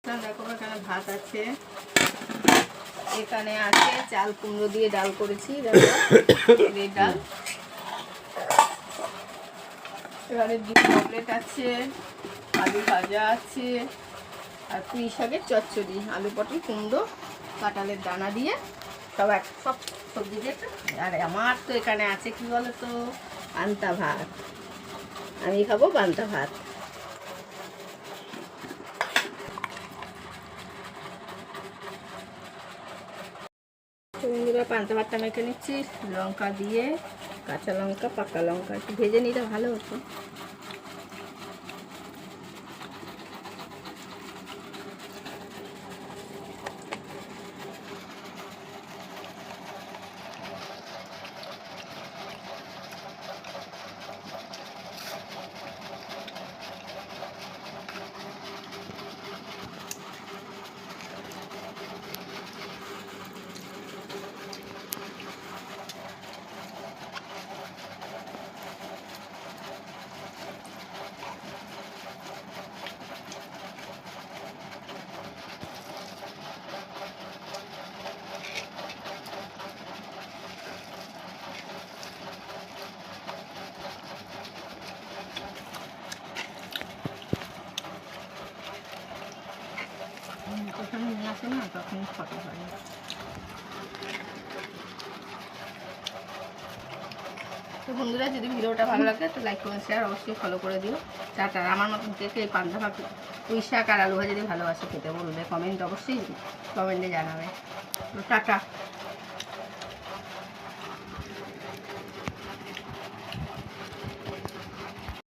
বন্ধুরা দেখো এখানে ভাত আছে, এখানে আছে চাল কুমড়ো দিয়ে ডাল করেছি, এই ডাল, এখানে ডিম অমলেট আছে, আলু ভাজা আছে, আর পুঁই শাকের চচ্চড়ি, আলু পটল কুমড়ো কাঁঠালের দানা দিয়ে সব সবজি দিয়ে। আর আমার তো এখানে আছে কি বলো তো, পান্তা ভাত। আমি খাবো পান্তা ভাত। বন্ধুরা পান্তা ভাতটা মেখে নিচ্ছি লঙ্কা দিয়ে, কাঁচা লঙ্কা পাকা লঙ্কা একটু ভেজে নিলে ভালো হতো। ওখানে নিয়ে আসে না, তখন ফটো হয়। তো বন্ধুরা যদি ভিডিওটা ভালো লাগে তো লাইক কমেন্ট শেয়ার অবশ্যই ফলো করে দিও। টাটা। আমার মতন থেকে এই পান্তা ভাত পুঁই শাক আর আলু ভাজা যদি ভালোবাসে খেতে বলবে, কমেন্ট অবশ্যই কমেন্টে জানাবে। তো টাটা।